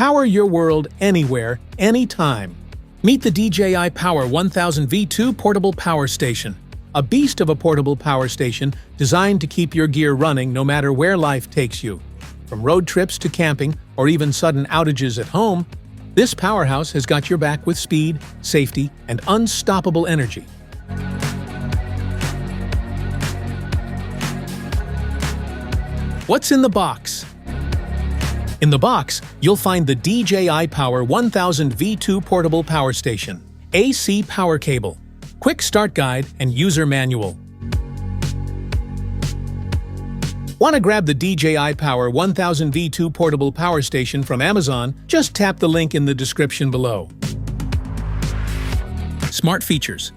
Power your world anywhere, anytime. Meet the DJI Power 1000 V2 Portable Power Station, a beast of a portable power station designed to keep your gear running no matter where life takes you. From road trips to camping or even sudden outages at home, this powerhouse has got your back with speed, safety, and unstoppable energy. What's in the box? In the box, you'll find the DJI Power 1000 V2 Portable Power Station, AC power cable, quick start guide, and user manual. Want to grab the DJI Power 1000 V2 Portable Power Station from Amazon? Just tap the link in the description below. Smart features.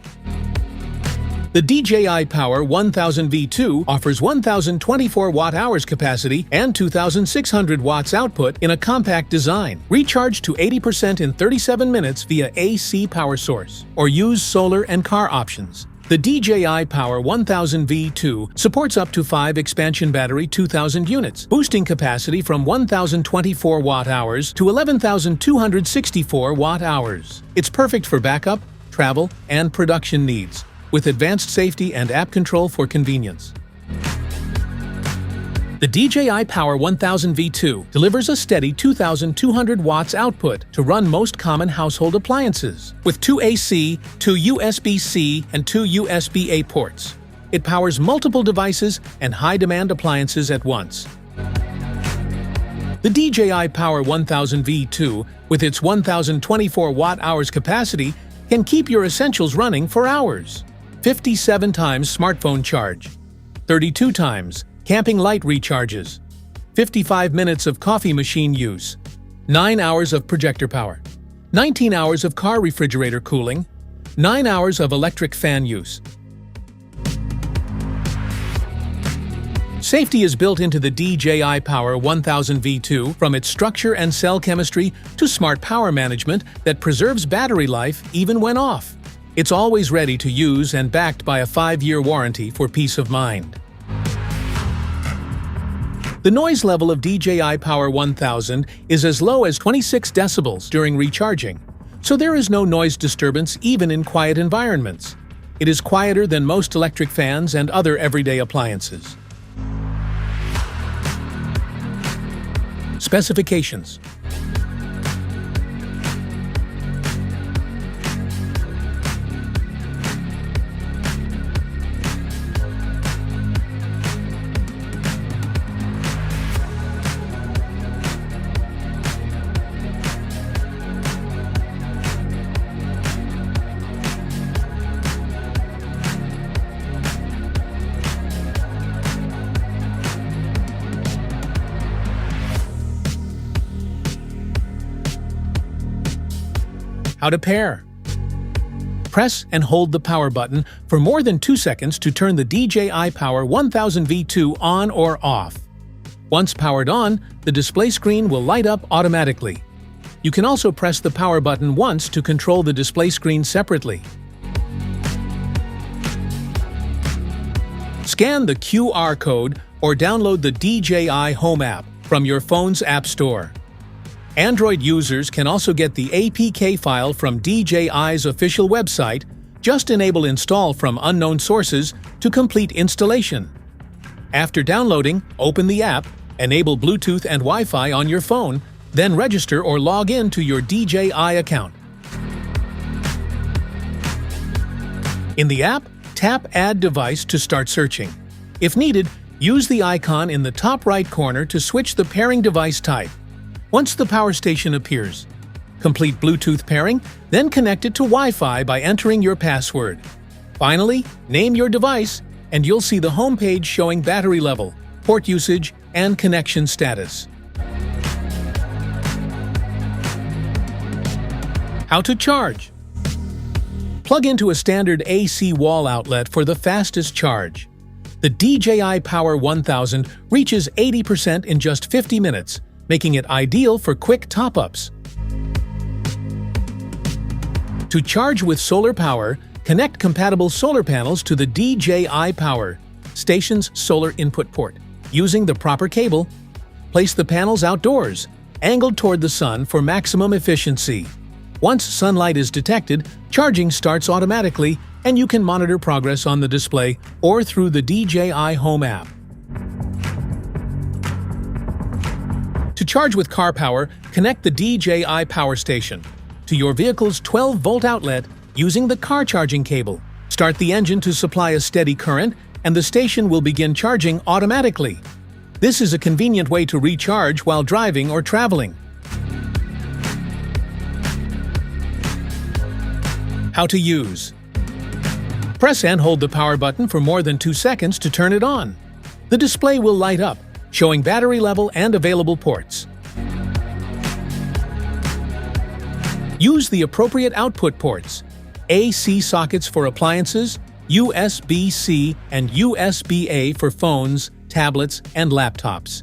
The DJI Power 1000 V2 offers 1,024 watt-hours capacity and 2,600 watts output in a compact design. Recharge to 80% in 37 minutes via AC power source, or use solar and car options. The DJI Power 1000 V2 supports up to 5 expansion battery 2000 units, boosting capacity from 1,024 watt-hours to 11,264 watt-hours. It's perfect for backup, travel, and production needs, with advanced safety and app control for convenience. The DJI Power 1000 V2 delivers a steady 2,200 watts output to run most common household appliances. With 2 AC, 2 USB-C, and 2 USB-A ports, it powers multiple devices and high-demand appliances at once. The DJI Power 1000 V2, with its 1,024 watt-hours capacity, can keep your essentials running for hours. 57 times smartphone charge, 32 times camping light recharges, 55 minutes of coffee machine use, 9 hours of projector power, 19 hours of car refrigerator cooling, 9 hours of electric fan use. Safety is built into the DJI Power 1000 V2, from its structure and cell chemistry to smart power management that preserves battery life even when off. It's always ready to use and backed by a 5-year warranty for peace of mind. The noise level of DJI Power 1000 is as low as 26 decibels during recharging, so there is no noise disturbance even in quiet environments. It is quieter than most electric fans and other everyday appliances. Specifications. How to pair. Press and hold the power button for more than 2 seconds to turn the DJI Power 1000 V2 on or off. Once powered on, the display screen will light up automatically. You can also press the power button once to control the display screen separately. Scan the QR code or download the DJI Home app from your phone's App Store. Android users can also get the APK file from DJI's official website. Just enable Install from unknown sources to complete installation. After downloading, open the app, enable Bluetooth and Wi-Fi on your phone, then register or log in to your DJI account. In the app, tap Add Device to start searching. If needed, use the icon in the top right corner to switch the pairing device type. Once the power station appears, complete Bluetooth pairing, then connect it to Wi-Fi by entering your password. Finally, name your device, and you'll see the home page showing battery level, port usage, and connection status. How to charge. Plug into a standard AC wall outlet for the fastest charge. The DJI Power 1000 reaches 80% in just 50 minutes, making it ideal for quick top-ups. To charge with solar power, connect compatible solar panels to the DJI Power station's solar input port. Using the proper cable, place the panels outdoors, angled toward the sun for maximum efficiency. Once sunlight is detected, charging starts automatically, and you can monitor progress on the display or through the DJI Home app. To charge with car power, connect the DJI Power station to your vehicle's 12-volt outlet using the car charging cable. Start the engine to supply a steady current, and the station will begin charging automatically. This is a convenient way to recharge while driving or traveling. How to use. Press and hold the power button for more than 2 seconds to turn it on. The display will light up, showing battery level and available ports. Use the appropriate output ports: AC sockets for appliances, USB-C and USB-A for phones, tablets, and laptops.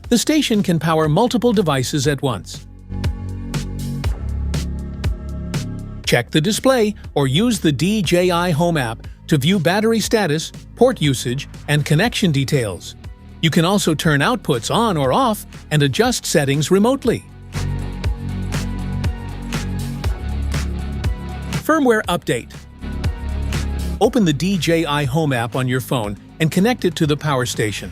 The station can power multiple devices at once. Check the display or use the DJI Home app to view battery status, port usage, and connection details. You can also turn outputs on or off and adjust settings remotely. Firmware update. Open the DJI Home app on your phone and connect it to the power station.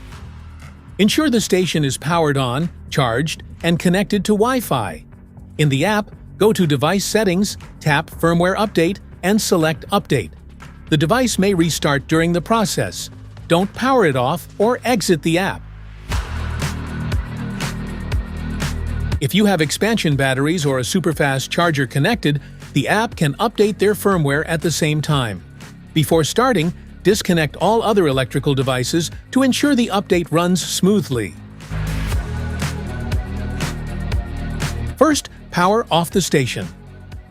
Ensure the station is powered on, charged, and connected to Wi-Fi. In the app, go to Device Settings, tap Firmware Update, and select Update. The device may restart during the process. Don't power it off or exit the app. If you have expansion batteries or a superfast charger connected, the app can update their firmware at the same time. Before starting, disconnect all other electrical devices to ensure the update runs smoothly. First, power off the station.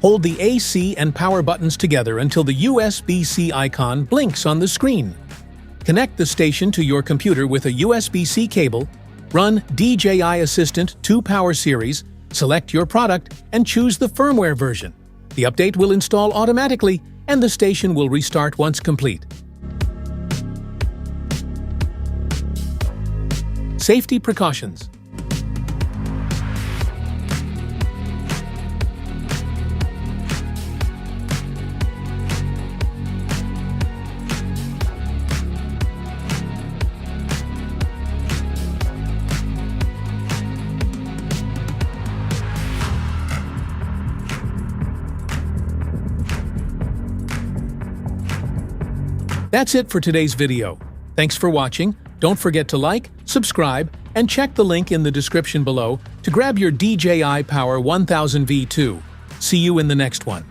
Hold the AC and power buttons together until the USB-C icon blinks on the screen. Connect the station to your computer with a USB-C cable, run DJI Assistant 2 Power Series, select your product, and choose the firmware version. The update will install automatically, and the station will restart once complete. Safety precautions. That's it for today's video. Thanks for watching. Don't forget to like, subscribe, and check the link in the description below to grab your DJI Power 1000 V2. See you in the next one.